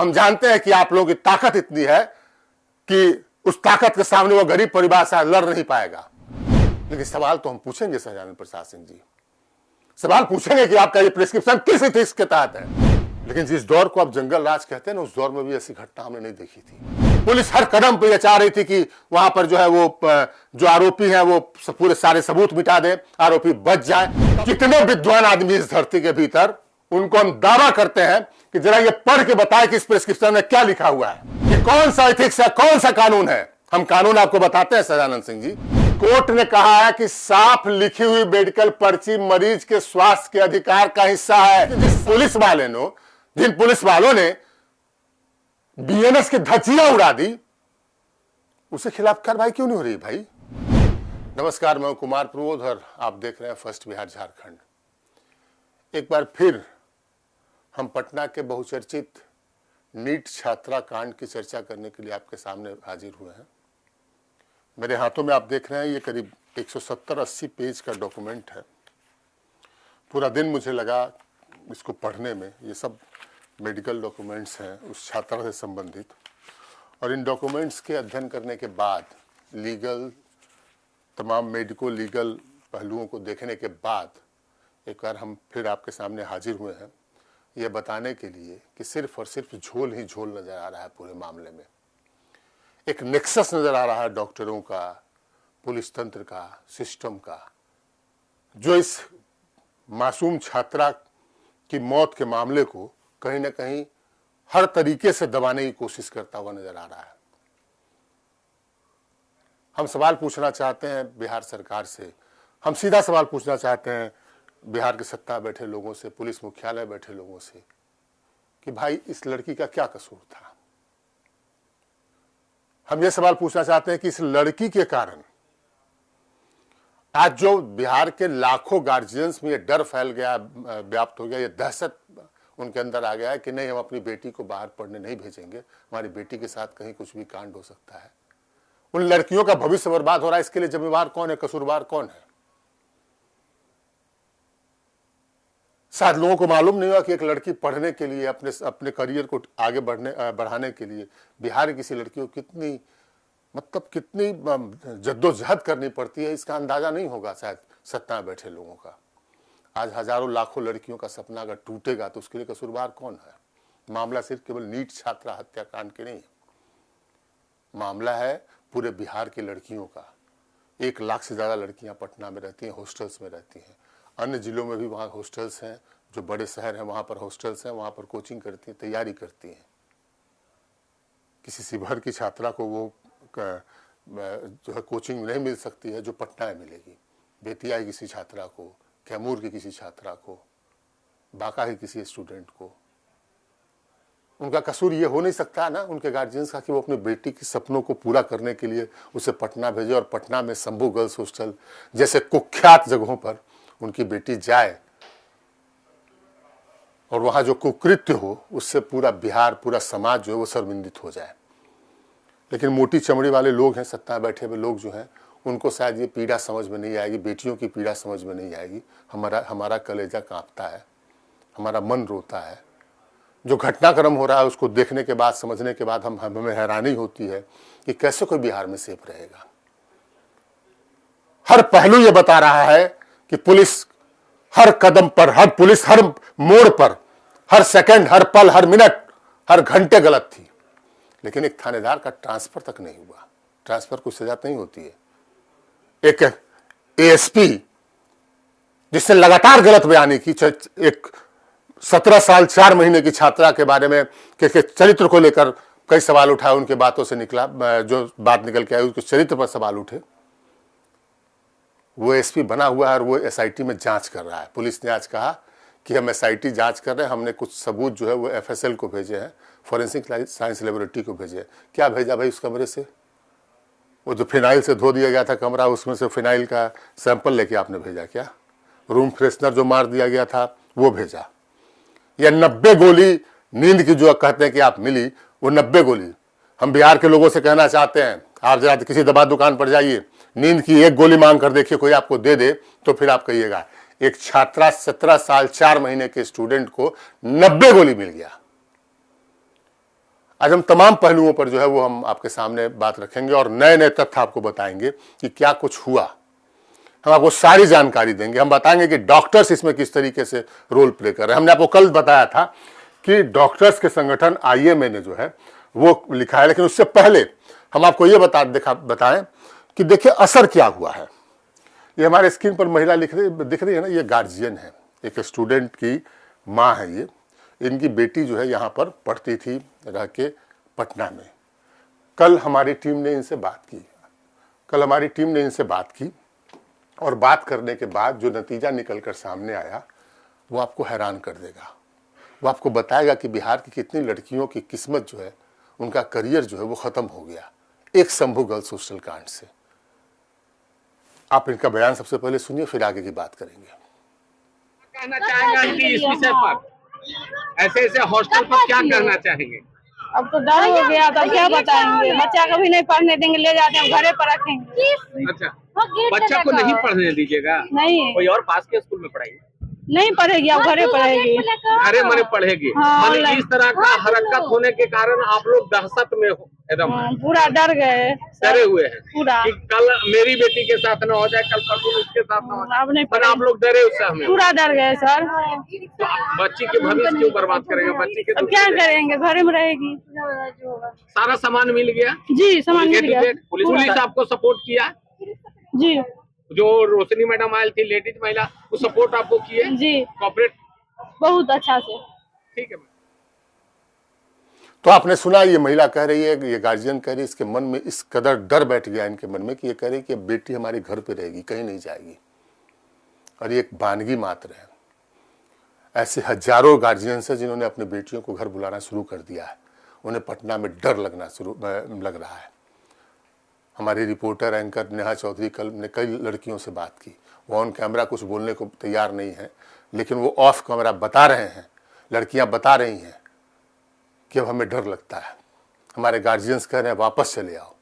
हम जानते हैं कि आप लोगों की ताकत इतनी है कि उस ताकत के सामने वो गरीब परिवार से लड़ नहीं पाएगा। लेकिन सवाल तो हम पूछेंगे सहजानंद प्रसाद सिंह जी, सवाल पूछेंगे कि आपका ये प्रिस्क्रिप्शन किस इथिक्स के तहत है। लेकिन जिस दौर को आप जंगल राज कहते हैं ना, उस दौर में भी ऐसी घटना हमने नहीं देखी थी। पुलिस हर कदम पे यह चाह रही थी कि वहां पर जो है वो जो आरोपी है वो पूरे सारे सबूत मिटा दे, आरोपी बच जाए। कितने विद्वान आदमी इस धरती के भीतर, उनको हम दावा करते हैं कि जरा ये पढ़ के बताए कि इस प्रिस्क्रिप्शन में क्या लिखा हुआ है, कि कौन सा एथिक्स है, कौन सा कानून है। हम कानून आपको बताते हैं सहजानंद सिंह जी। कोर्ट ने कहा है कि साफ लिखी हुई मेडिकल पर्ची मरीज के स्वास्थ्य के अधिकार का हिस्सा है। जिन पुलिस वालों ने बीएनएस की धज्जियां उड़ा दी, उसके खिलाफ कार्रवाई क्यों नहीं हो रही भाई? नमस्कार, मैं कुमार प्रबोध और आप देख रहे हैं फर्स्ट बिहार झारखंड। एक बार फिर हम पटना के बहुचर्चित नीट छात्रा कांड की चर्चा करने के लिए आपके सामने हाजिर हुए हैं। मेरे हाथों में आप देख रहे हैं ये करीब 170-80 पेज का डॉक्यूमेंट है। पूरा दिन मुझे लगा इसको पढ़ने में। ये सब मेडिकल डॉक्यूमेंट्स हैं उस छात्रा से संबंधित, और इन डॉक्यूमेंट्स के अध्ययन करने के बाद, लीगल तमाम मेडिको लीगल पहलुओं को देखने के बाद एक बार हम फिर आपके सामने हाजिर हुए हैं ये बताने के लिए कि सिर्फ और सिर्फ झोल ही झोल नज़र आ रहा है पूरे मामले में। एक नेक्सस नज़र आ रहा है डॉक्टरों का, पुलिस तंत्र का, सिस्टम का, जो इस मासूम छात्रा की मौत के मामले को कहीं ना कहीं हर तरीके से दबाने की कोशिश करता हुआ नजर आ रहा है। हम सवाल पूछना चाहते हैं बिहार सरकार से, हम सीधा सवाल पूछना चाहते हैं बिहार के सत्ता बैठे लोगों से, पुलिस मुख्यालय बैठे लोगों से, कि भाई इस लड़की का क्या कसूर था। हम ये सवाल पूछना चाहते हैं कि इस लड़की के कारण आज जो बिहार के लाखों गार्जियंस में ये डर फैल गया, व्याप्त हो गया, ये दहशत उनके अंदर आ गया है कि नहीं, हम अपनी बेटी को बाहर पढ़ने नहीं भेजेंगे, हमारी बेटी के साथ कहीं कुछ भी कांड हो सकता है। उन लड़कियों का भविष्य बर्बाद हो रहा है। इसके लिए जिम्मेवार कौन है, कसूरवार कौन है? शायद लोगों को मालूम नहीं हुआ कि एक लड़की पढ़ने के लिए, अपने करियर को आगे बढ़ाने के लिए बिहार की किसी लड़की को कितनी कितनी जद्दोजहद करनी पड़ती है, इसका अंदाजा नहीं होगा शायद सत्ता में बैठे लोगों का। आज हजारों लाखों लड़कियों का सपना अगर टूटेगा तो उसके लिए कसूरवार कौन है? मामला सिर्फ केवल नीट छात्रा हत्याकांड के नहीं है, मामला है पूरे बिहार की लड़कियों का। 1 लाख से ज़्यादा लड़कियां पटना में रहती हैं, हॉस्टल्स में रहती हैं। अन्य जिलों में भी वहाँ हॉस्टल्स हैं, जो बड़े शहर हैं वहाँ पर हॉस्टल्स हैं, वहाँ पर कोचिंग करती हैं, तैयारी करती हैं। किसी शिवहर की छात्रा को वो जो है कोचिंग नहीं मिल सकती है जो पटना में मिलेगी। बेतिया की किसी छात्रा को, कैमूर की किसी छात्रा को, बांका के किसी स्टूडेंट को, उनका कसूर ये हो नहीं सकता ना उनके गार्जियंस का कि वो अपनी बेटी के सपनों को पूरा करने के लिए उसे पटना भेजे, और पटना में शंभू गर्ल्स हॉस्टल जैसे कुख्यात जगहों पर उनकी बेटी जाए और वहाँ जो कुकृत्य हो उससे पूरा बिहार, पूरा समाज जो है वो शर्मिंदित हो जाए। लेकिन मोटी चमड़ी वाले लोग हैं, सत्ता में बैठे हुए लोग जो हैं, उनको शायद ये पीड़ा समझ में नहीं आएगी, बेटियों की पीड़ा समझ में नहीं आएगी। हमारा कलेजा कांपता है, हमारा मन रोता है। जो घटनाक्रम हो रहा है उसको देखने के बाद, समझने के बाद हमें हैरानी होती है कि कैसे कोई बिहार में सेफ रहेगा। हर पहलू ये बता रहा है कि पुलिस हर कदम पर, पुलिस हर मोड़ पर, हर सेकंड, हर पल, हर मिनट, हर घंटे गलत थी। लेकिन एक थानेदार का ट्रांसफर तक नहीं हुआ। ट्रांसफर को सजा नहीं होती है। एक एएसपी जिसने लगातार गलत बयानी की, एक 17 साल 4 महीने की छात्रा के बारे में के चरित्र को लेकर कई सवाल उठाए, उनके बातों से निकला, जो बात निकल के आई उसके चरित्र पर सवाल उठे। वो एसपी बना हुआ है और वो एसआईटी में जांच कर रहा है। पुलिस ने आज कहा कि हम एसआईटी जांच कर रहे हैं, हमने कुछ सबूत जो है वो एफएसएल को भेजे हैं, फॉरेंसिक साइंस लेबोरेटरी को भेजे हैं। क्या भेजा भाई उस कमरे से? वो जो फिनाइल से धो दिया गया था कमरा, उसमें से फिनाइल का सैंपल लेके आपने भेजा क्या? रूम फ्रेशनर जो मार दिया गया था वो भेजा? या 90 गोली नींद की जो कहते हैं कि आप मिली, वो 90 गोली हम बिहार के लोगों से कहना चाहते हैं, आप जरा किसी दवा दुकान पर जाइए, नींद की 1 गोली मांग कर देखिए, कोई आपको दे दे तो फिर आप कहिएगा। एक छात्रा 17 साल 4 महीने के स्टूडेंट को 90 गोली मिल गया। आज हम तमाम पहलुओं पर जो है वो हम आपके सामने बात रखेंगे और नए नए तथ्य आपको बताएंगे कि क्या कुछ हुआ। हम आपको सारी जानकारी देंगे। हम बताएंगे कि डॉक्टर्स इसमें किस तरीके से रोल प्ले कर रहे हैं। हमने आपको कल बताया था कि डॉक्टर्स के संगठन IMA ने जो है वो लिखा है, लेकिन उससे पहले हम आपको ये बताएं कि देखिए असर क्या हुआ है। ये हमारे स्क्रीन पर महिला दिख रही है ना, ये गार्जियन है, एक स्टूडेंट की माँ है। ये इनकी बेटी जो है यहाँ पर पढ़ती थी रह के पटना में। कल हमारी टीम ने इनसे बात की और बात करने के बाद जो नतीजा निकलकर सामने आया वो आपको हैरान कर देगा। वो आपको बताएगा कि बिहार की कितनी लड़कियों की किस्मत जो है, उनका करियर जो है वो खत्म हो गया एक शंभू गर्ल्स हॉस्टल कांड से। आप इनका बयान सबसे पहले सुनिए, फिर आगे की बात करेंगे। कहना चाहेंगे आंटी इस विषय पर, ऐसे हॉस्टल पर क्या कहना चाहेंगे? अब तो डर हो गया, तो क्या बताएंगे। बच्चा को भी नहीं पढ़ने देंगे, ले जाते हैं घरे पर रखेंगे। अच्छा, बच्चा को नहीं पढ़ने दीजिएगा? नहीं, कोई और पास के स्कूल में पढ़ाएंगे? नहीं पढ़ेगी, अब घरे पढ़ेगी। घरे मरे पढ़ेगी। हाँ, इस तरह का हरकत होने के कारण आप लोग दहशत में हो एकदम, पूरा डर गए, डरे हुए हैं पूरा कि कल मेरी बेटी के साथ न हो जाए, कल परसों उसके साथ न हो जाए। अब नहीं पर आप लोग डरे उस समय, पूरा डर गए सर। तो बच्ची के भविष्य क्यों बर्बाद करेंगे? बच्ची के अब क्या करेंगे, घरे में रहेगी। सारा सामान मिल गया जी, सामान मिल गया। पुलिस आपको सपोर्ट किया जी, जो रोशनी मैडम आई थी, लेडीज महिला, वो सपोर्ट आपको किए जी, कॉपरेट बहुत अच्छा से। ठीक है। तो आपने सुना, ये महिला कह रही है, ये गार्जियन कह रही है, इसके मन में इस कदर डर बैठ गया इनके मन में कि ये कह रही कि बेटी हमारी घर पे रहेगी, कहीं नहीं जाएगी, और ये एक वानगी मात्र है। ऐसे हजारों गार्जियंस हैं जिन्होंने अपनी बेटियों को घर बुलाना शुरू कर दिया है। उन्हें पटना में डर लग रहा है। हमारी रिपोर्टर एंकर नेहा चौधरी कल ने कई लड़कियों से बात की। वो ऑन कैमरा कुछ बोलने को तैयार नहीं है, लेकिन वो ऑफ कैमरा बता रहे हैं, लड़कियां बता रही हैं कि अब हमें डर लगता है। हमारे गार्जियंस कह रहे हैं वापस चले आओ।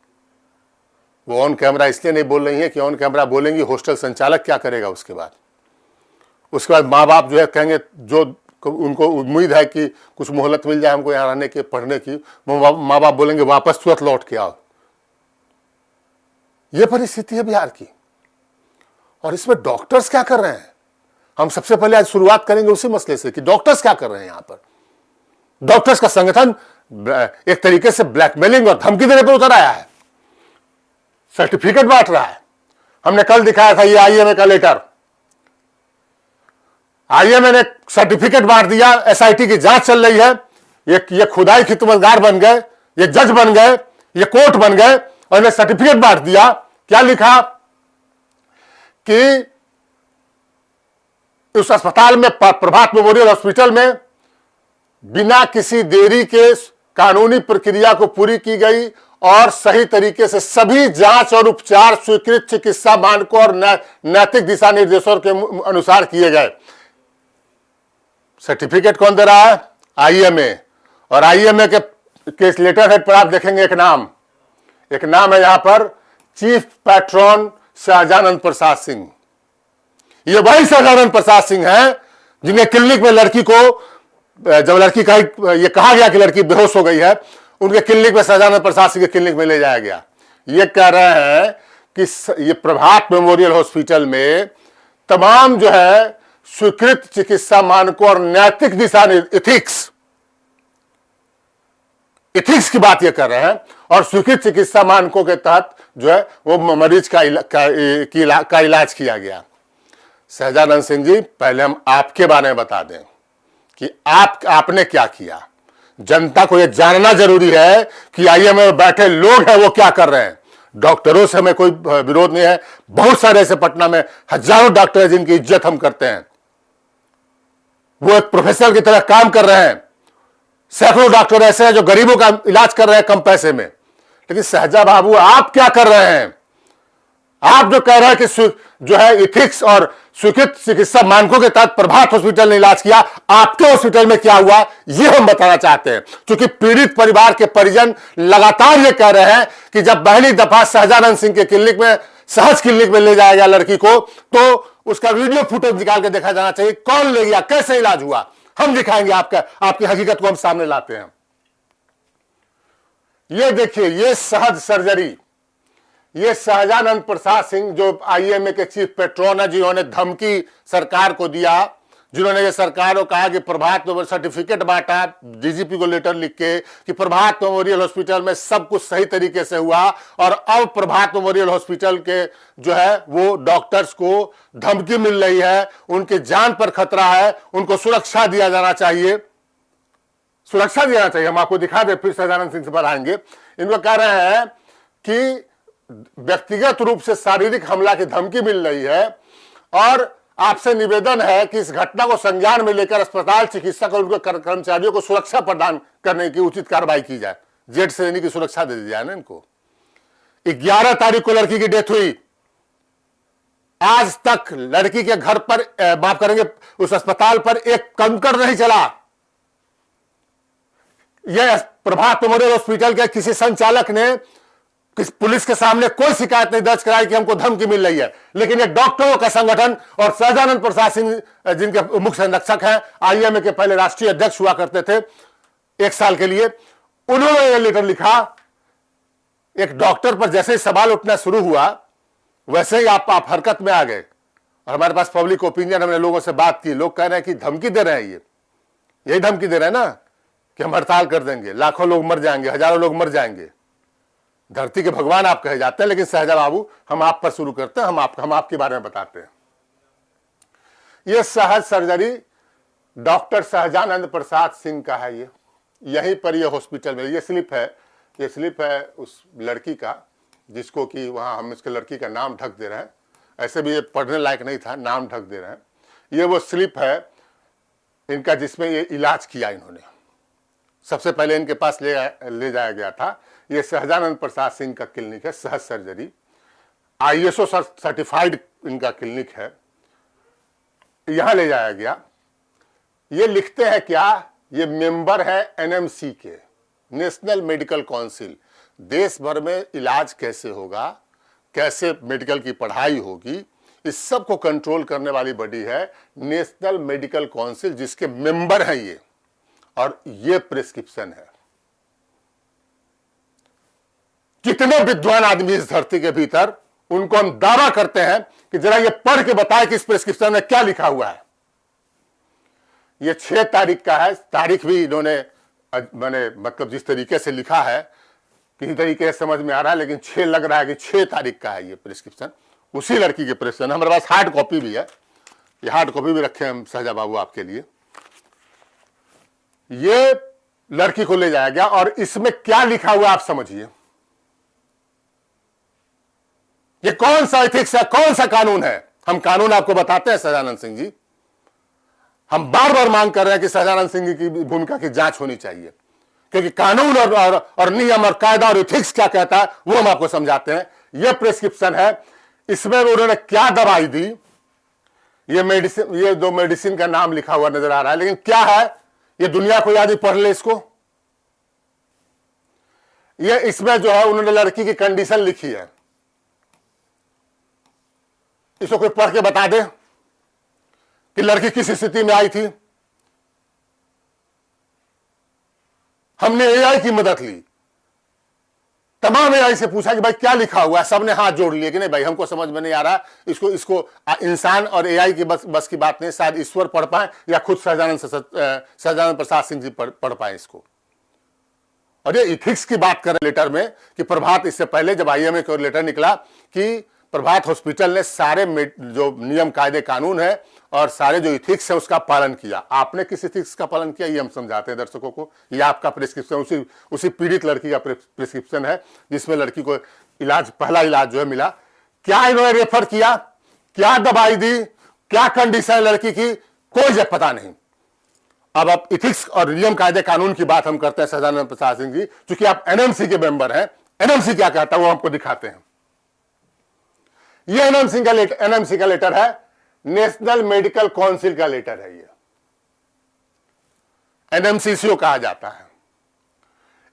वो ऑन कैमरा इसलिए नहीं बोल रही हैं कि ऑन कैमरा बोलेंगी हॉस्टल संचालक क्या करेगा। उसके बाद माँ बाप जो है कहेंगे, जो उनको उम्मीद है कि कुछ मोहलत मिल जाए हमको यहाँ रहने के, पढ़ने की, माँ बाप बोलेंगे वापस तुरंत लौट के आओ। ये परिस्थिति है बिहार की। और इसमें डॉक्टर्स क्या कर रहे हैं, हम सबसे पहले आज शुरुआत करेंगे उसी मसले से कि डॉक्टर्स क्या कर रहे हैं। यहां पर डॉक्टर्स का संगठन एक तरीके से ब्लैकमेलिंग और धमकी देने पर उतर आया है, सर्टिफिकेट बांट रहा है। हमने कल दिखाया था ये IMA का लेटर। IMA ने सर्टिफिकेट बांट दिया, SIT की जांच चल रही है। ये खुदाई खिदमतगार बन गए, ये जज बन गए, ये कोर्ट बन गए और इन्हें सर्टिफिकेट बांट दिया। क्या लिखा कि उस अस्पताल में, प्रभात मेमोरियल हॉस्पिटल में, बिना किसी देरी के कानूनी प्रक्रिया को पूरी की गई और सही तरीके से सभी जांच और उपचार स्वीकृत चिकित्सा मानकों और नैतिक दिशा निर्देशों के अनुसार किए गए। सर्टिफिकेट कौन दे रहा है? IMA। और IMA के लेटर हेड पर आप देखेंगे एक नाम है यहां पर, चीफ पैट्रॉन शाहजानंद प्रसाद सिंह। ये वही शाहजानंद प्रसाद सिंह हैं जिनके क्लिनिक में लड़की को, जब लड़की का ये कहा गया कि लड़की बेहोश हो गई है, उनके क्लिनिक में शाहजानंद प्रसाद सिंह के क्लिनिक में ले जाया गया। ये कह रहे हैं कि ये प्रभात मेमोरियल हॉस्पिटल में तमाम जो है स्वीकृत चिकित्सा मानकों और नैतिक दिशा इथिक्स की बात ये कर रहे हैं, और स्वीकृत चिकित्सा मानकों के तहत जो है वो मरीज का इलाज किया गया। शाहजानंद सिंह जी, पहले हम आपके बारे में बता दें कि आपने क्या किया। जनता को यह जानना जरूरी है कि IMA में बैठे लोग हैं वो क्या कर रहे हैं। डॉक्टरों से हमें कोई विरोध नहीं है, बहुत सारे ऐसे पटना में हजारों डॉक्टर हैं जिनकी इज्जत हम करते हैं, वो एक प्रोफेसर की तरह काम कर रहे हैं। सैकड़ों डॉक्टर ऐसे हैं जो गरीबों का इलाज कर रहे हैं कम पैसे में। लेकिन सहजा बाबू, आप क्या कर रहे हैं? आप जो कह रहे हैं कि जो है इथिक्स और स्वीकृत चिकित्सा मानकों के तहत प्रभात हॉस्पिटल ने इलाज किया, आपके हॉस्पिटल में क्या हुआ ये हम बताना चाहते हैं। क्योंकि पीड़ित परिवार के परिजन लगातार ये कह रहे हैं कि जब पहली दफा शाहजानंद सिंह के क्लिनिक में, सहज क्लिनिक में ले जाया गया लड़की को, तो उसका वीडियो फुटेज निकाल के देखा जाना चाहिए। कौन ले गया, कैसे इलाज हुआ, हम दिखाएंगे। आपकी हकीकत को हम सामने लाते हैं। ये देखिए, ये सहज सर्जरी, ये सहजानंद प्रसाद सिंह जो आईएमए के चीफ पेट्रोन है, जिन्होंने धमकी सरकार को दिया, जिन्होंने ये सरकार को कहा कि प्रभात मेमोरियल सर्टिफिकेट बांटा डीजीपी को लेटर लिख के कि प्रभात मेमोरियल हॉस्पिटल में सब कुछ सही तरीके से हुआ, और अब प्रभात मेमोरियल हॉस्पिटल के जो है वो डॉक्टर्स को धमकी मिल रही है, उनके जान पर खतरा है, उनको सुरक्षा दिया जाना चाहिए, सुरक्षा दिया चाहिए। हम आपको दिखा दें, फिर सदानंद सिंह से पर आएंगे। इनको कह रहे हैं कि व्यक्तिगत रूप से शारीरिक हमला की धमकी मिल रही है, और आपसे निवेदन है कि इस घटना को संज्ञान में लेकर अस्पताल, चिकित्सक और उनके कर्मचारियों को सुरक्षा प्रदान करने की उचित कार्रवाई की जाए। जेड श्रेणी की सुरक्षा दे दी जाए ना इनको। 11 तारीख को लड़की की डेथ हुई, आज तक लड़की के घर पर माफ करेंगे उस अस्पताल पर एक कंकड़ नहीं चला। यह प्रभात मेमोरियल हॉस्पिटल के किसी संचालक ने पुलिस के सामने कोई शिकायत नहीं दर्ज कराई कि हमको धमकी मिल रही है, लेकिन ये डॉक्टरों का संगठन और सहजानंद प्रसाद सिंह जिनके मुख्य संरक्षक हैं, आईएमए के पहले राष्ट्रीय अध्यक्ष हुआ करते थे 1 साल के लिए, उन्होंने ये लेटर लिखा। एक डॉक्टर पर जैसे ही सवाल उठना शुरू हुआ वैसे ही आप हरकत में आ गए, और हमारे पास पब्लिक ओपिनियन, हमने लोगों से बात की, लोग कह रहे हैं कि धमकी दे रहे हैं, यही धमकी दे रहे हैं ना कि हम हड़ताल कर देंगे, लाखों लोग मर जाएंगे, हजारों लोग मर जाएंगे। धरती के भगवान आप कहे जाते हैं, लेकिन सहजा बाबू हम आप पर शुरू करते हैं, हम आपके बारे में बताते हैं। यह सहज सर्जरी डॉक्टर सहजानंद प्रसाद सिंह का है। ये यहीं पर ये हॉस्पिटल में ये स्लिप है उस लड़की का, जिसको कि वहां हम इसके लड़की का नाम ढक दे रहे हैं, ऐसे भी ये पढ़ने लायक नहीं था, नाम ढक दे रहे हैं। ये वो स्लिप है इनका जिसमें ये इलाज किया इन्होंने। सबसे पहले इनके पास ले जाया गया था। ये सहजानंद प्रसाद सिंह का क्लिनिक है, सहज सर्जरी, ISO सर्टिफाइड इनका क्लिनिक है। यहां ले जाया गया। ये लिखते हैं क्या, ये मेंबर है NMC के, नेशनल मेडिकल काउंसिल। देश भर में इलाज कैसे होगा, कैसे मेडिकल की पढ़ाई होगी, इस सब को कंट्रोल करने वाली बॉडी है नेशनल मेडिकल काउंसिल, जिसके मेंबर हैं ये, और ये प्रिस्क्रिप्शन है। कितने विद्वान आदमी इस धरती के भीतर, उनको हम दावा करते हैं कि जरा ये पढ़ के बताए कि इस प्रिस्क्रिप्शन में क्या लिखा हुआ है। ये 6 तारीख का है, तारीख भी इन्होंने मैंने मतलब जिस तरीके से लिखा है किसी तरीके से समझ में आ रहा है, लेकिन 6 लग रहा है कि 6 तारीख का है ये प्रिस्क्रिप्शन, उसी लड़की के प्रिस्क्रिप्शन। हमारे पास हार्ड कॉपी भी है, ये हार्ड कॉपी भी रखे हम सहजा बाबू आपके लिए। ये लड़की को ले जाया गया, और इसमें क्या लिखा हुआ आप समझिए। ये कौन सा एथिक्स है, कौन सा कानून है? हम कानून आपको बताते हैं सहजानंद सिंह जी। हम बार बार मांग कर रहे हैं कि सहजानंद सिंह की भूमिका की जांच होनी चाहिए, क्योंकि कानून और नियम और कायदा और एथिक्स क्या कहता है वो हम आपको समझाते हैं। यह प्रिस्क्रिप्शन है, इसमें उन्होंने क्या दवाई दी, ये मेडिसिन, ये 2 मेडिसिन का नाम लिखा हुआ नजर आ रहा है, लेकिन क्या है ये दुनिया को याद ही पढ़ ले इसको। ये इसमें जो है उन्होंने लड़की की कंडीशन लिखी है, इसको कोई पढ़ के बता दे कि लड़की किस स्थिति में आई थी। हमने AI की मदद ली, तमाम AI से पूछा कि भाई क्या लिखा हुआ है, सबने हाथ जोड़ लिए कि नहीं भाई हमको समझ में नहीं आ रहा, इसको इंसान और AI की बस की बात नहीं, शायद ईश्वर पढ़ पाए या खुद सहजानंद प्रसाद सिंह जी पढ़ पाए इसको। और ये इथिक्स की बात कर रहे लेटर में कि प्रभात, इससे पहले जब IMA का लेटर निकला कि प्रभात हॉस्पिटल ने सारे जो नियम कायदे कानून है और सारे जो इथिक्स है उसका पालन किया। आपने किस इथिक्स का पालन किया ये हम समझाते हैं दर्शकों को। ये आपका प्रिस्क्रिप्शन उसी पीड़ित लड़की का प्रिस्क्रिप्शन है, जिसमें लड़की को इलाज, पहला इलाज जो है मिला। क्या इन्होंने रेफर किया, क्या दवाई दी, क्या कंडीशन लड़की की, कोई जब पता नहीं। अब आप इथिक्स और नियम कायदे कानून की बात हम करते हैं सहजानंद प्रसाद सिंह जी, क्योंकि आप NMC के मेंबर हैं। NMC क्या कहता है वो हमको दिखाते हैं। ये NMC का लेटर है, नेशनल मेडिकल काउंसिल का लेटर है। ये NMCCO कहा जाता है।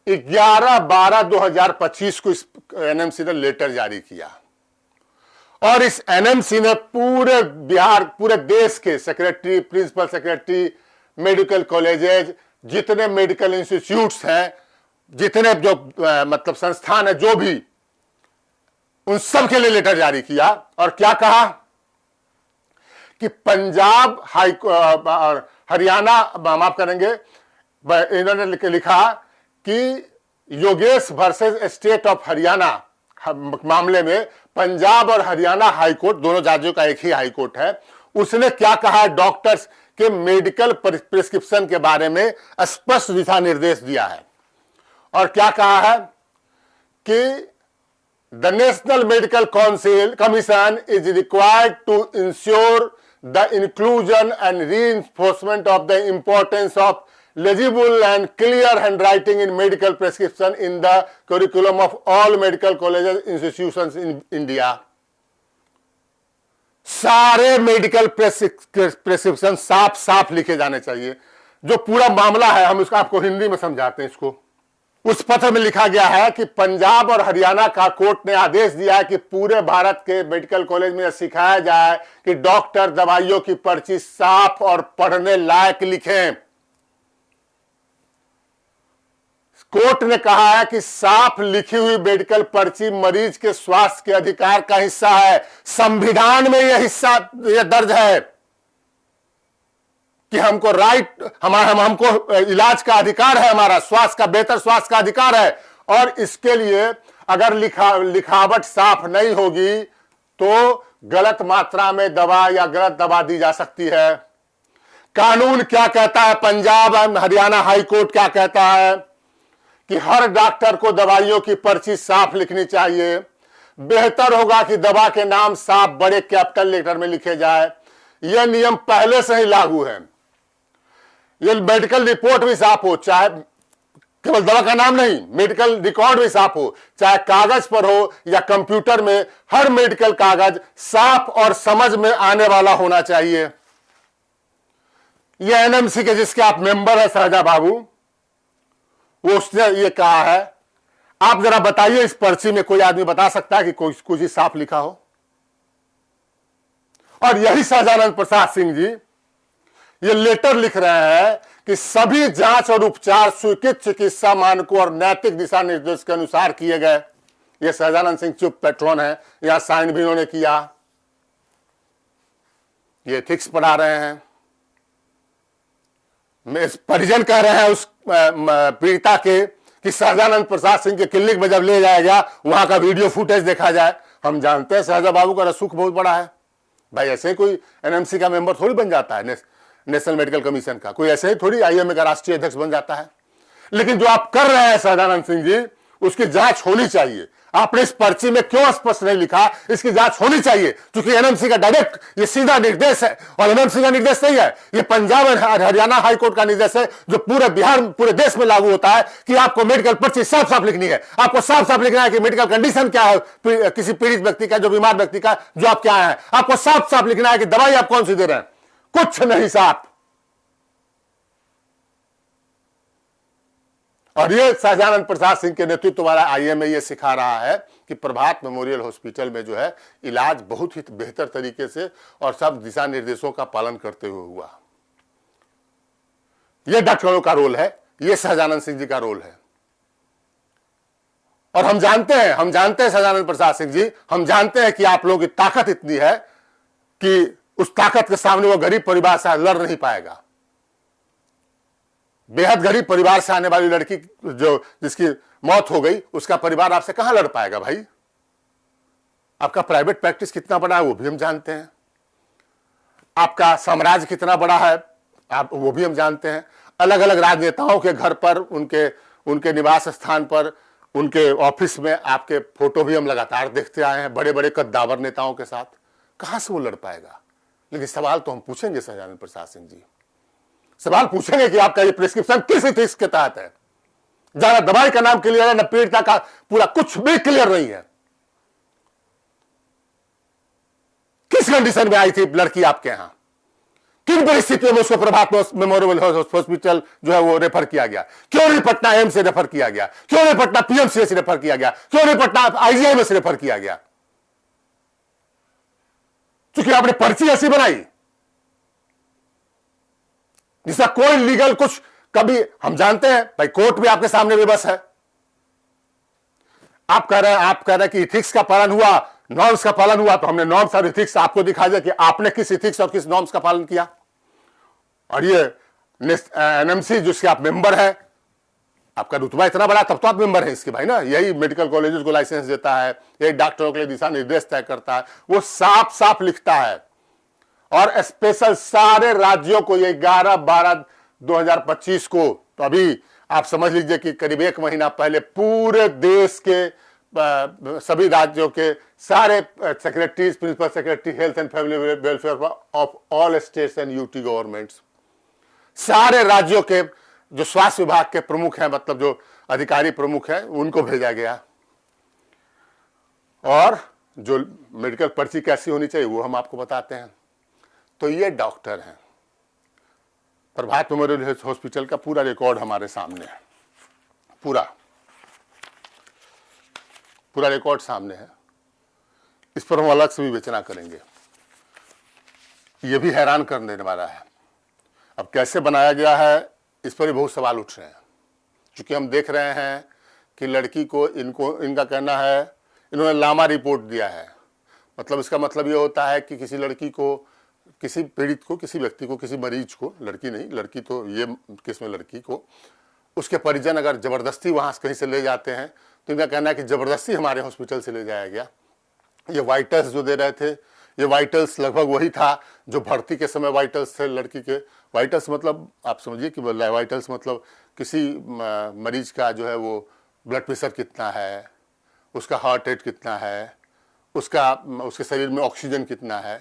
11/12/2025 को इस NMC ने लेटर जारी किया, और इस NMC ने पूरे बिहार, पूरे देश के secretary, principal secretary, medical colleges, जितने मेडिकल इंस्टीट्यूट्स हैं जितने जो मतलब संस्थान है जो भी, उन सब के लिए लेटर जारी किया और क्या कहा कि पंजाब और हरियाणा, माफ करेंगे, इन्होंने लिखा कि Yogesh versus state of Haryana मामले में पंजाब और हरियाणा हाईकोर्ट, दोनों राज्यों का एक ही हाईकोर्ट है, उसने क्या कहा, डॉक्टर्स के मेडिकल प्रिस्क्रिप्शन के बारे में स्पष्ट दिशा निर्देश दिया है। और क्या कहा है कि the national medical council commission is required to ensure the inclusion and reinforcement of the importance of legible and clear handwriting in medical prescription in the curriculum of all medical colleges institutions in India। सारे medical prescription साफ साफ लिखे जाने चाहिए। जो पूरा मामला है हम इसको आपको हिंदी में समझाते हैं। इसको उस पत्र में लिखा गया है कि पंजाब और हरियाणा का कोर्ट ने आदेश दिया है कि पूरे भारत के मेडिकल कॉलेज में सिखाया जाए कि डॉक्टर दवाइयों की पर्ची साफ और पढ़ने लायक लिखें। कोर्ट ने कहा है कि साफ लिखी हुई मेडिकल पर्ची मरीज के स्वास्थ्य के अधिकार का हिस्सा है। संविधान में यह हिस्सा दर्ज है कि हमको हमको इलाज का अधिकार है, हमारा स्वास्थ्य का, बेहतर स्वास्थ्य का अधिकार है। और इसके लिए अगर लिखावट साफ नहीं होगी तो गलत मात्रा में दवा या गलत दवा दी जा सकती है। कानून क्या कहता है, पंजाब और हरियाणा हाईकोर्ट क्या कहता है कि हर डॉक्टर को दवाइयों की पर्ची साफ लिखनी चाहिए। बेहतर होगा कि दवा के नाम साफ बड़े कैपिटल लेटर में लिखे जाए। यह नियम पहले से ही लागू है। यह मेडिकल रिपोर्ट भी साफ हो, चाहे केवल दवा का नाम नहीं, मेडिकल रिकॉर्ड भी साफ हो, चाहे कागज पर हो या कंप्यूटर में, हर मेडिकल कागज साफ और समझ में आने वाला होना चाहिए। यह एनएमसी के जिसके आप मेंबर है सहजा बाबू, वो उसने ये कहा है। आप जरा बताइए इस पर्ची में कोई आदमी बता सकता है कि कोई कुछ ही साफ लिखा हो? और यही सहजानंद प्रसाद सिंह जी ये लेटर लिख रहे हैं कि सभी जांच और उपचार स्वीकृत चिकित्सा मानकों और नैतिक दिशा निर्देश के अनुसार किए गए। ये सहजानंद सिंह चुप पैट्रॉन है, यहां साइन भी उन्होंने किया। ये एथिक्स पढ़ा रहे हैं। परिजन कह रहे हैं उस पीड़िता के कि सहजानंद प्रसाद सिंह के क्लिनिक में जब ले जाएगा वहां का वीडियो फुटेज देखा जाए। हम जानते हैं सहजा बाबू का रसूख बहुत बड़ा है भाई। ऐसे ही कोई एनएमसी का मेंबर थोड़ी बन जाता है, नेशनल मेडिकल कमीशन का कोई ऐसे ही थोड़ी आईएमए का राष्ट्रीय अध्यक्ष बन जाता है। लेकिन जो आप कर रहे हैं सहजानंद सिंह जी, उसकी जांच होनी चाहिए। आपने इस पर्ची में क्यों स्पष्ट नहीं लिखा, इसकी जांच होनी चाहिए। क्योंकि एनएमसी का डायरेक्ट ये सीधा निर्देश है, और एनएमसी का निर्देश नहीं है, ये पंजाब और हरियाणा हाईकोर्ट का निर्देश है जो पूरे बिहार, पूरे देश में लागू होता है कि आपको मेडिकल पर्ची साफ साफ लिखनी है। आपको साफ साफ लिखना है कि मेडिकल कंडीशन क्या है किसी पीड़ित व्यक्ति का, जो बीमार व्यक्ति का, जो आप क्या है। आपको साफ साफ लिखना है कि दवाई आप कौन सी दे रहे हैं, कुछ नहीं साफ। और ये सहजानंद प्रसाद सिंह के नेतृत्व वाला आईएमए ये सिखा रहा है कि प्रभात मेमोरियल हॉस्पिटल में जो है इलाज बहुत ही बेहतर तरीके से और सब दिशा निर्देशों का पालन करते हुए हुआ। ये डॉक्टरों का रोल है, ये सहजानंद सिंह जी का रोल है। और हम जानते हैं सहजानंद प्रसाद सिंह जी, हम जानते हैं कि आप लोगों की ताकत इतनी है कि उस ताकत के सामने वो गरीब परिवार से लड़ नहीं पाएगा। बेहद गरीब परिवार से आने वाली लड़की जो जिसकी मौत हो गई, उसका परिवार आपसे कहां लड़ पाएगा भाई। आपका प्राइवेट प्रैक्टिस कितना बड़ा है वो भी हम जानते हैं, आपका साम्राज्य कितना बड़ा है आप वो भी हम जानते हैं। अलग अलग राजनेताओं के घर पर, उनके निवास स्थान पर, उनके ऑफिस में आपके फोटो भी हम लगातार देखते आए हैं, बड़े बड़े कद्दावर नेताओं के साथ। कहां से वो लड़ पाएगा? लेकिन सवाल तो हम पूछेंगे सहजानंद प्रसाद सिंह जी, सवाल पूछेंगे कि आपका ये प्रिस्क्रिप्शन किस एथिक्स के तहत है। ज्यादा दवाई का नाम क्लियर है, न पीड़िता का पूरा कुछ भी क्लियर नहीं है। किस कंडीशन में आई थी लड़की आपके यहां, किन परिस्थितियों में उसको प्रभात मेमोरियल हॉस्पिटल जो है वो रेफर किया गया? क्यों नहीं पटना एम्स से रेफर किया गया? क्यों नहीं पटना पीएमसीएच से रेफर किया गया? क्यों नहीं पटना आईजीआई में से रेफर किया गया? क्योंकि आपने पर्ची ऐसी बनाई जिसका कोई लीगल कुछ, कभी हम जानते हैं भाई कोर्ट भी आपके सामने भी बस है, आप कह रहे हैं कि इथिक्स का पालन हुआ, नॉर्म्स का पालन हुआ, तो हमने नॉर्म्स और इथिक्स आपको दिखा दिया कि आपने किस इथिक्स और किस नॉर्म्स का पालन किया। और ये एनएमसी जिसके आप मेंबर हैं, आपका रुतबा इतना बड़ा तब तो आप मेंबर हैं इसके भाई ना, यही मेडिकल कॉलेजेस को लाइसेंस देता है, यही डॉक्टरों के लिए दिशा निर्देश तय करता है, वो साफ साफ लिखता है। और स्पेशल सारे राज्यों को ये 11/12/2025 को, तो अभी आप समझ लीजिए कि करीब 1 महीना पहले पूरे देश के सभी राज्यों के सारे secretaries, principal secretary health and family welfare of all states and UT governments, सारे राज्यों के जो स्वास्थ्य विभाग के प्रमुख हैं, मतलब जो अधिकारी प्रमुख हैं, उनको भेजा गया। और जो मेडिकल पर्ची कैसी होनी चाहिए वो हम आपको बताते हैं। तो ये डॉक्टर हैं, प्रभात मेमोरियल हॉस्पिटल का पूरा रिकॉर्ड हमारे सामने है, पूरा रिकॉर्ड सामने है। इस पर हम अलग से भी विवेचना करेंगे। ये भी हैरान कर देने वाला है। अब कैसे बनाया गया है इस पर भी बहुत सवाल उठ रहे हैं, क्योंकि हम देख रहे हैं कि लड़की को इनका कहना है इन्होंने लामा रिपोर्ट दिया है। मतलब इसका मतलब ये होता है कि किसी लड़की को, किसी पीड़ित को, किसी व्यक्ति को, किसी मरीज को, लड़की नहीं, लड़की तो ये केस में लड़की को, उसके परिजन अगर जबरदस्ती वहाँ से कहीं से ले जाते हैं, तो इनका कहना है कि जबरदस्ती हमारे हॉस्पिटल से ले जाया गया। ये वाइटल्स जो दे रहे थे, ये वाइटल्स लगभग वही था जो भर्ती के समय वाइटल्स थे लड़की के। वाइटल्स मतलब आप समझिए कि वाइटल्स मतलब किसी मरीज का जो है वो ब्लड प्रेशर कितना है, उसका हार्ट रेट कितना है, उसके शरीर में ऑक्सीजन कितना है।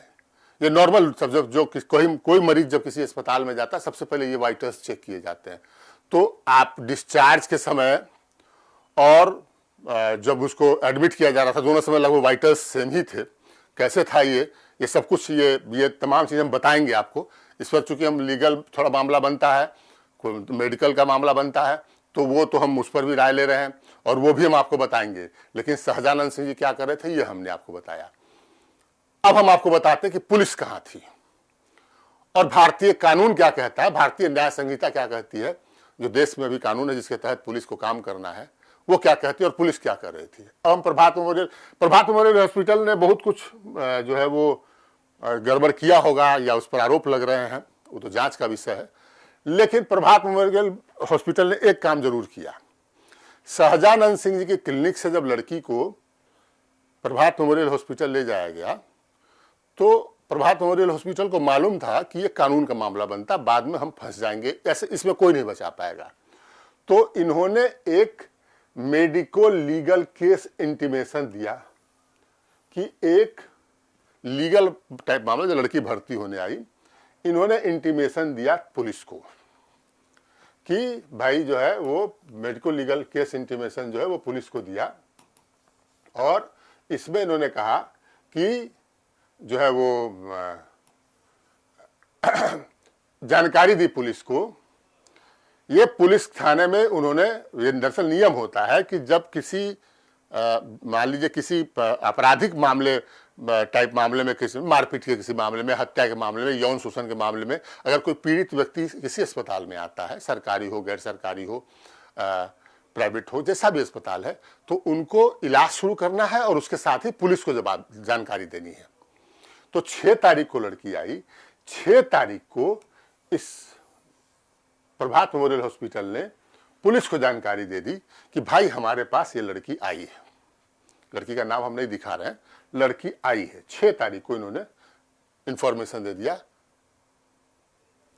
ये नॉर्मल सब जो कोई मरीज जब किसी अस्पताल में जाता है सबसे पहले ये वाइटल्स चेक किए जाते हैं। तो आप डिस्चार्ज के समय और जब उसको एडमिट किया जा रहा था, दोनों समय लगभग वाइटल्स सेम ही थे। कैसे था ये सब कुछ, ये तमाम चीज़ें हम बताएंगे आपको। इस पर चूंकि हम लीगल थोड़ा मामला बनता है, कोई मेडिकल का मामला बनता है, तो वो तो हम उस पर भी राय ले रहे हैं और वो भी हम आपको बताएंगे। लेकिन सहजानंद सिंह जी क्या कर रहे थे ये हमने आपको बताया। अब हम आपको बताते हैं कि पुलिस कहाँ थी और भारतीय कानून क्या कहता है, भारतीय न्याय संहिता क्या कहती है, जो देश में भी कानून है जिसके तहत पुलिस को काम करना है, वो क्या कहती है और पुलिस क्या कर रही थी। अब हम प्रभात मेमोरियल हॉस्पिटल ने बहुत कुछ जो है वो गड़बड़ किया होगा या उस पर आरोप लग रहे हैं, वो तो जांच का विषय है। लेकिन प्रभात मेमोरियल हॉस्पिटल ने एक काम जरूर किया। सहजानंद सिंह जी की क्लिनिक से जब लड़की को प्रभात मेमोरियल हॉस्पिटल ले जाया गया, तो प्रभात मेमोरियल हॉस्पिटल को मालूम था कि ये कानून का मामला बनता, बाद में हम फंस जाएंगे, ऐसे इसमें कोई नहीं बचा पाएगा। तो इन्होंने एक मेडिको लीगल केस इंटीमेशन दिया कि एक लीगल टाइप मामला, जो लड़की भर्ती होने आई, इन्होंने इंटीमेशन दिया पुलिस को कि भाई जो है वो मेडिको लीगल केस इंटीमेशन जो है वो पुलिस को दिया। और इसमें इन्होंने कहा कि जो है वो जानकारी दी पुलिस को। ये पुलिस थाने में उन्होंने, ये दरअसल नियम होता है कि जब किसी मान लीजिए किसी आपराधिक मामले टाइप मामले में, किसी मारपीट के किसी मामले में, हत्या के मामले में, यौन शोषण के मामले में अगर कोई पीड़ित व्यक्ति किसी अस्पताल में आता है, सरकारी हो, गैर सरकारी हो, प्राइवेट हो, जैसा भी अस्पताल है, तो उनको इलाज शुरू करना है और उसके साथ ही पुलिस को जानकारी देनी है। तो 6 तारीख को लड़की आई। 6 तारीख को इस प्रभात मेमोरियल हॉस्पिटल ने पुलिस को जानकारी दे दी कि भाई हमारे पास ये लड़की आई है। लड़की का नाम हम नहीं दिखा रहे हैं, लड़की आई है। 6 तारीख को इन्होंने इंफॉर्मेशन दे दिया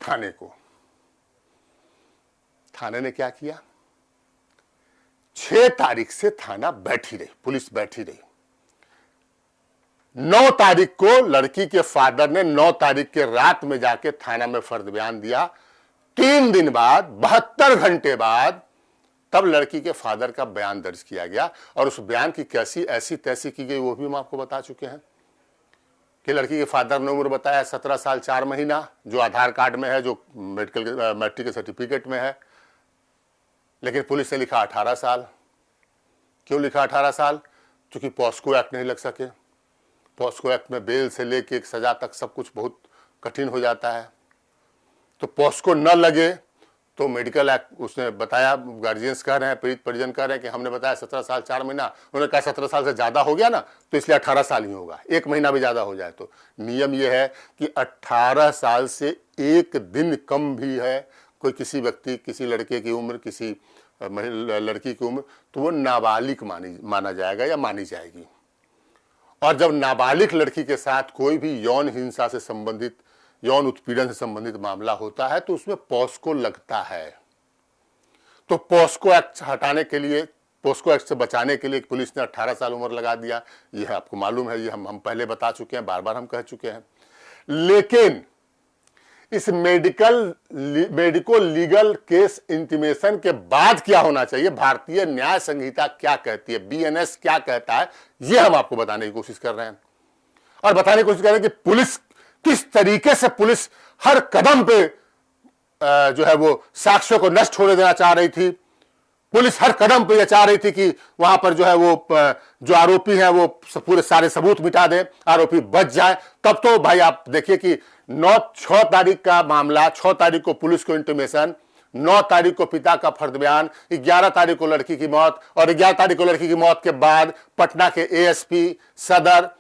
थाने को। थाने ने क्या किया, 6 तारीख से थाना बैठी रही, पुलिस बैठी रही। 9 तारीख को लड़की के फादर ने 9 तारीख के रात में जाके थाना में फर्द बयान दिया। 3 दिन बाद, 72 घंटे बाद, तब लड़की के फादर का बयान दर्ज किया गया। और उस बयान की कैसी ऐसी तैसी की गई वो भी हम आपको बता चुके हैं कि लड़की के फादर ने उम्र बताया 17 साल 4 महीना, जो आधार कार्ड में है, जो मैट्रिक के सर्टिफिकेट में है। लेकिन पुलिस ने लिखा 18 साल। क्यों लिखा 18 साल? क्योंकि पॉस्को एक्ट नहीं लग सके। पॉस्को एक्ट में बेल से लेके सजा तक सब कुछ बहुत कठिन हो जाता है। तो पॉस्को न लगे तो मेडिकल एक्ट उसने बताया, गार्जियंस कह रहे हैं, पीड़ित परिजन कह रहे हैं कि हमने बताया 17 साल 4 महीना, उन्होंने कहा 17 साल से ज़्यादा हो गया ना तो इसलिए 18 साल ही होगा, 1 महीना भी ज़्यादा हो जाए तो। नियम यह है कि 18 साल से 1 दिन कम भी है कोई किसी व्यक्ति, किसी लड़के की उम्र, किसी लड़की की उम्र, तो वो नाबालिग माना जाएगा या मानी जाएगी। और जब नाबालिग लड़की के साथ कोई भी यौन हिंसा से संबंधित, यौन उत्पीड़न से संबंधित मामला होता है तो उसमें पॉस्को लगता है। तो पॉस्को एक्ट हटाने के लिए, पॉस्को एक्ट से बचाने के लिए पुलिस ने 18 साल उम्र लगा दिया। यह आपको मालूम है, ये हम पहले बता चुके हैं, बार बार हम कह चुके हैं। लेकिन इस मेडिको लीगल केस इंटीमेशन के बाद क्या होना चाहिए, भारतीय न्याय संहिता क्या कहती है, बीएनएस क्या कहता है, यह हम आपको बताने की कोशिश कर रहे हैं। और बताने की कोशिश कर रहे हैं कि पुलिस किस तरीके से, पुलिस हर कदम पे जो है वो साक्ष्यों को नष्ट होने देना चाह रही थी। पुलिस हर कदम पे यह चाह रही थी कि वहां पर जो है वो जो आरोपी हैं वो पूरे सारे सबूत मिटा दें, आरोपी बच जाए। तब तो भाई आप देखिए कि 6 तारीख का मामला, 6 तारीख को पुलिस को इंटीमेशन, 9 तारीख को पिता का फर्द बयान, 11 तारीख को लड़की की मौत, और 11 तारीख को लड़की की मौत के बाद पटना के एएसपी सदर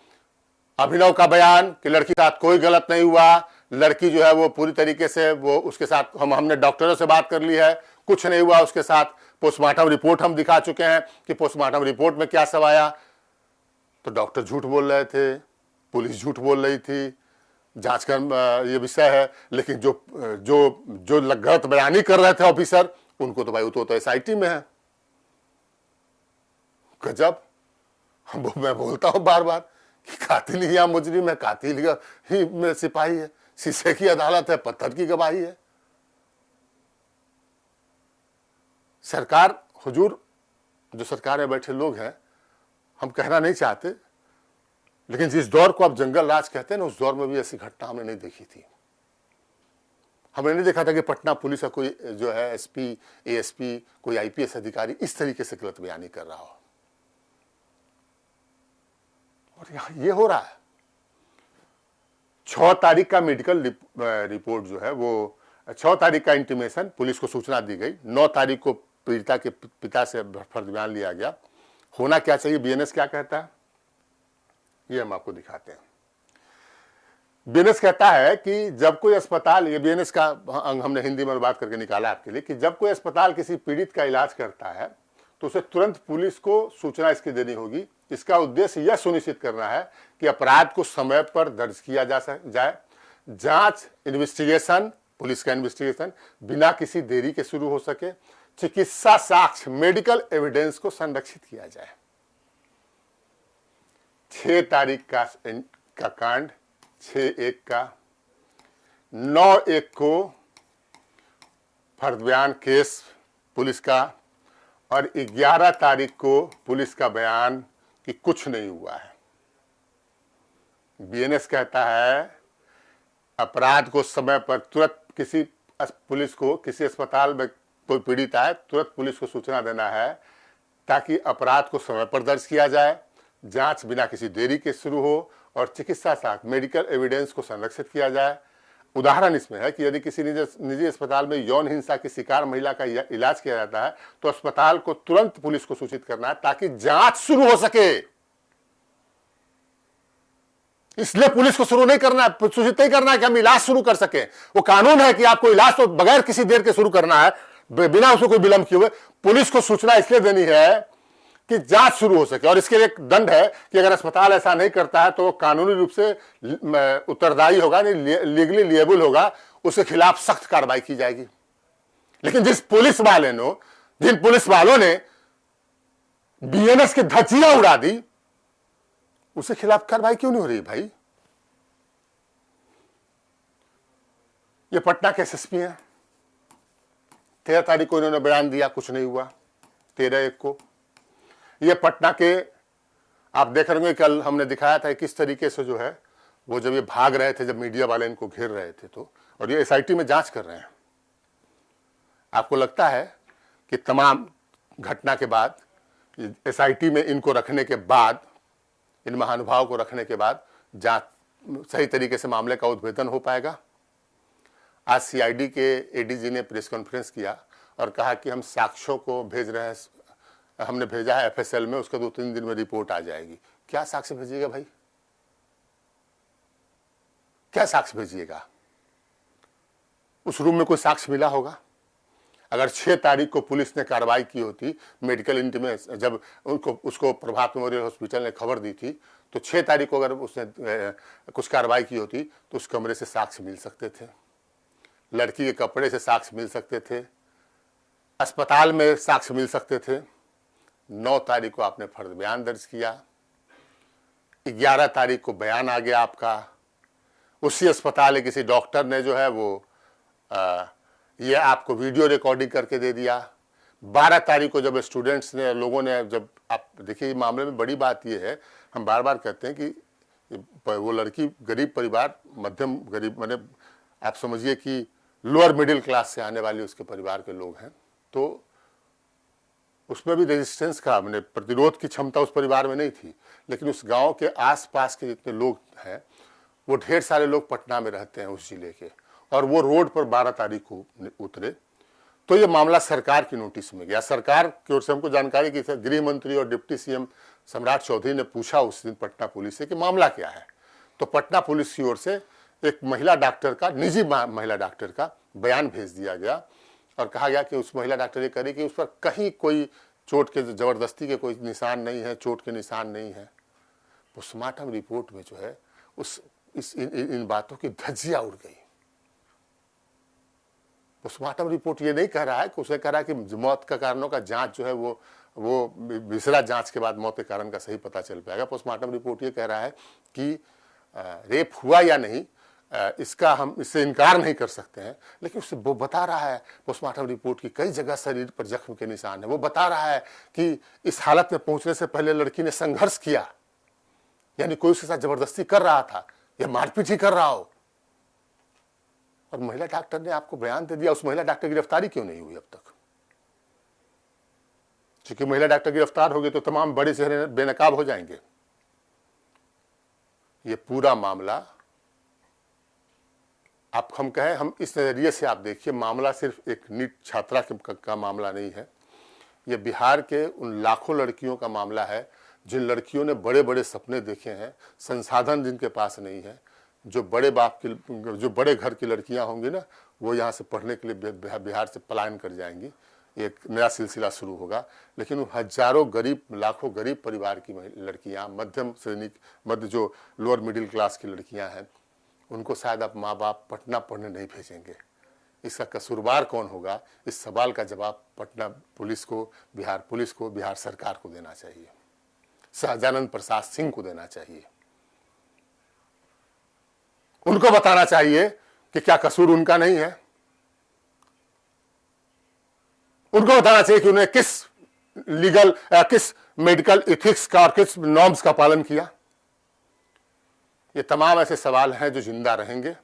अभिनव का बयान कि लड़की के साथ कोई गलत नहीं हुआ, लड़की जो है वो पूरी तरीके से, वो उसके साथ हमने डॉक्टरों से बात कर ली है, कुछ नहीं हुआ उसके साथ। पोस्टमार्टम रिपोर्ट हम दिखा चुके हैं कि पोस्टमार्टम रिपोर्ट में क्या सब आया। तो डॉक्टर झूठ बोल रहे थे, पुलिस झूठ बोल रही थी, जांच का ये विषय है। लेकिन जो जो जो गलत बयानी कर रहे थे ऑफिसर, उनको तो भाई वो तो एसआईटी में है। गजब। मैं बोलता हूं बार बार कि कातिल ही या मुजरिम है, कातिल ही सिपाही है, शीशे की अदालत है, पत्थर की गवाही है। सरकार, हुजूर, जो सरकार में बैठे लोग हैं, हम कहना नहीं चाहते, लेकिन जिस दौर को आप जंगल राज कहते हैं ना, उस दौर में भी ऐसी घटना हमने नहीं देखी थी। हमने नहीं देखा था कि पटना पुलिस का कोई जो है एसपी, एएसपी, कोई आईपीएस अधिकारी इस तरीके से गलत बयानी कर रहा हो। और यहां ये हो रहा है। 6 तारीख का मेडिकल रिपोर्ट जो है वो, 6 तारीख का इंटीमेशन, पुलिस को सूचना दी गई, 9 तारीख को पीड़िता के पिता से फर्द बयान लिया गया। होना क्या चाहिए, बीएनएस क्या कहता है, ये हम आपको दिखाते हैं। बीएनएस कहता है कि जब कोई अस्पताल, ये बीएनएस का अंग हमने हिंदी में अनुवाद करके निकाला आपके लिए, कि जब कोई अस्पताल किसी पीड़ित का इलाज करता है तो उसे तुरंत पुलिस को सूचना इसकी देनी होगी। इसका उद्देश्य यह सुनिश्चित करना है कि अपराध को समय पर दर्ज किया जाए, जांच, इन्वेस्टिगेशन, पुलिस का इन्वेस्टिगेशन बिना किसी देरी के शुरू हो सके, चिकित्सा साक्ष्य, मेडिकल एविडेंस को संरक्षित किया जाए। 6 तारीख का कांड, 6/1 का, 9/1 को फर्द बयान केस पुलिस का, और 11 तारीख को पुलिस का बयान कि कुछ नहीं हुआ है। बीएनएस कहता है अपराध को समय पर तुरंत किसी पुलिस को, किसी अस्पताल में कोई पीड़ित आए, तुरंत पुलिस को सूचना देना है ताकि अपराध को समय पर दर्ज किया जाए, जांच बिना किसी देरी के शुरू हो, और चिकित्सा साक्ष्य, मेडिकल एविडेंस को संरक्षित किया जाए। उदाहरण इसमें है कि यदि किसी निजी अस्पताल में यौन हिंसा की शिकार महिला का इलाज किया जाता है तो अस्पताल को तुरंत पुलिस को सूचित करना है ताकि जांच शुरू हो सके। इसलिए पुलिस को सूचित नहीं करना है कि हम इलाज शुरू कर सके। वो कानून है कि आपको इलाज तो बगैर किसी देर के शुरू करना है, बिना उसको कोई विलंब किए हुए। पुलिस को सूचना इसलिए देनी है कि जांच शुरू हो सके, और इसके लिए एक दंड है कि अगर अस्पताल ऐसा नहीं करता है तो वो कानूनी रूप से उत्तरदायी होगा, नहीं लीगली लिएबल होगा, उसके खिलाफ सख्त कार्रवाई की जाएगी। लेकिन जिन पुलिस वालों ने बीएनएस की धज्जियां उड़ा दी, उसके खिलाफ कार्रवाई क्यों नहीं हो रही भाई? ये पटना के एसएसपी हैं, 13 तारीख को इन्होंने बयान दिया, कुछ नहीं हुआ। 13/1 को ये पटना के, आप देख रहे होंगे कल हमने दिखाया था किस तरीके से जो है वो, जब ये भाग रहे थे, जब मीडिया वाले इनको घेर रहे थे, तो और ये एसआईटी में जांच कर रहे हैं। आपको लगता है कि तमाम घटना के बाद, एसआईटी में इनको रखने के बाद, इन महानुभाव को रखने के बाद जांच सही तरीके से मामले का उद्भेदन हो पाएगा? आज सीआईडी के एडीजी ने प्रेस कॉन्फ्रेंस किया और कहा कि हम साक्ष्यों को भेज रहे हैं, हमने भेजा है एफएसएल में, उसका 2-3 दिन में रिपोर्ट आ जाएगी। क्या साक्ष्य भेजिएगा भाई, क्या साक्ष्य भेजिएगा? उस रूम में कोई साक्ष्य मिला होगा? अगर 6 तारीख को पुलिस ने कार्रवाई की होती, मेडिकल इंटीमेट जब उसको प्रभात मेमोरियल हॉस्पिटल ने खबर दी थी, तो 6 तारीख को अगर उसने कुछ कार्रवाई की होती तो उस कमरे से साक्ष्य मिल सकते थे, लड़की के कपड़े से साक्ष्य मिल सकते थे, अस्पताल में साक्ष्य मिल सकते थे। 9 तारीख को आपने फर्द बयान दर्ज किया, 11 तारीख को बयान आ गया आपका, उसी अस्पताल के किसी डॉक्टर ने जो है वो ये आपको वीडियो रिकॉर्डिंग करके दे दिया। 12 तारीख को जब स्टूडेंट्स ने, लोगों ने, जब आप देखिए मामले में बड़ी बात ये है, हम बार बार कहते हैं कि वो लड़की गरीब परिवार, मध्यम गरीब, माने आप समझिए कि लोअर मिडिल क्लास से आने वाले उसके परिवार के लोग हैं, तो उसमें भी रेजिस्टेंस का, मैंने प्रतिरोध की क्षमता उस परिवार में नहीं थी। लेकिन उस गांव के आसपास के जितने लोग हैं, वो ढेर सारे लोग पटना में रहते हैं उस जिले के, और वो रोड पर 12 तारीख को उतरे। तो ये मामला सरकार की नोटिस में गया। सरकार की ओर से हमको जानकारी की थी, गृह मंत्री और डिप्टी सीएम सम्राट चौधरी ने पूछा उस दिन पटना पुलिस से कि मामला क्या है। तो पटना पुलिस की ओर से एक महिला डॉक्टर का, निजी महिला डॉक्टर का बयान भेज दिया गया और कहा गया कि उस महिला डॉक्टर ये करी कि उस पर कहीं कोई चोट के, जबरदस्ती के कोई निशान नहीं है, चोट के निशान नहीं है। पोस्टमार्टम रिपोर्ट में जो है इन बातों की धज्जियां उड़ गई। पोस्टमार्टम रिपोर्ट ये नहीं कह रहा है कि, उसने कह रहा है कि मौत का कारणों का जांच जो है वो विसरा जांच के बाद मौत के कारण का सही पता चल पाएगा। पोस्टमार्टम रिपोर्ट ये कह रहा है कि रेप हुआ या नहीं, इसका हम इससे इनकार नहीं कर सकते हैं, लेकिन उससे वो बता रहा है पोस्टमार्टम रिपोर्ट की कई जगह शरीर पर जख्म के निशान है। वो बता रहा है कि इस हालत में पहुंचने से पहले लड़की ने संघर्ष किया, यानी कोई उसके साथ जबरदस्ती कर रहा था या मारपीट ही कर रहा हो। और महिला डॉक्टर ने आपको बयान दे दिया। उस महिला डॉक्टर की गिरफ्तारी क्यों नहीं हुई अब तक? क्योंकि महिला डॉक्टर गिरफ्तार होगी तो तमाम बड़े चेहरे बेनकाब हो जाएंगे। ये पूरा मामला, आप हम कहें, हम इस नजरिए से आप देखिए, मामला सिर्फ एक नीट छात्रा का मामला नहीं है। ये बिहार के उन लाखों लड़कियों का मामला है जिन लड़कियों ने बड़े बड़े सपने देखे हैं, संसाधन जिनके पास नहीं है। जो बड़े बाप की, जो बड़े घर की लड़कियां होंगी ना, वो यहाँ से पढ़ने के लिए बिहार से पलायन कर जाएंगी, एक नया सिलसिला शुरू होगा। लेकिन वो हजारों गरीब, लाखों गरीब परिवार की लड़कियां, मध्यम श्रेणी, जो लोअर मिडिल क्लास की लड़कियां हैं, उनको शायद अब माँ बाप पटना पढ़ने नहीं भेजेंगे। इसका कसूरवार कौन होगा? इस सवाल का जवाब पटना पुलिस को, बिहार पुलिस को, बिहार सरकार को देना चाहिए, सहजानंद प्रसाद सिंह को देना चाहिए। उनको बताना चाहिए कि क्या कसूर उनका नहीं है। उनको बताना चाहिए कि उन्हें किस लीगल, किस मेडिकल एथिक्स का और किस नॉर्म्स का पालन किया। ये तमाम ऐसे सवाल हैं जो जिंदा रहेंगे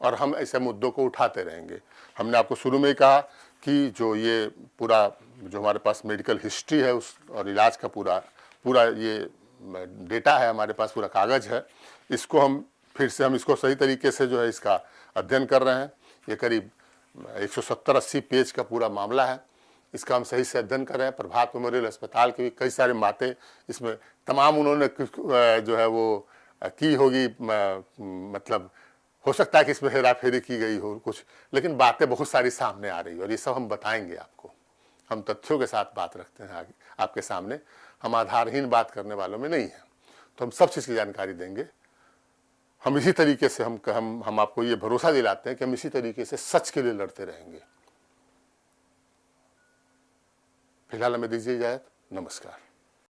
और हम ऐसे मुद्दों को उठाते रहेंगे। हमने आपको शुरू में ही कहा कि जो ये पूरा, जो हमारे पास मेडिकल हिस्ट्री है उस और इलाज का पूरा ये डेटा है, हमारे पास पूरा कागज है, इसको हम फिर से इसको सही तरीके से जो है इसका अध्ययन कर रहे हैं। ये करीब 170-80 पेज का पूरा मामला है, इसका हम सही से अध्ययन कर रहे हैं। प्रभात मेमोरियल अस्पताल की भी कई सारी बातें इसमें तमाम उन्होंने जो है वो की होगी, मतलब हो सकता है कि इसमें हेरा फेरी की गई हो कुछ, लेकिन बातें बहुत सारी सामने आ रही है और ये सब हम बताएंगे आपको। हम तथ्यों के साथ बात रखते हैं आपके सामने, हम आधारहीन बात करने वालों में नहीं हैं। तो हम सब चीज़ की जानकारी देंगे। हम इसी तरीके से हम आपको ये भरोसा दिलाते हैं कि हम इसी तरीके से सच के लिए लड़ते रहेंगे। फिलहाल हमें दीजिए इजाजत। नमस्कार।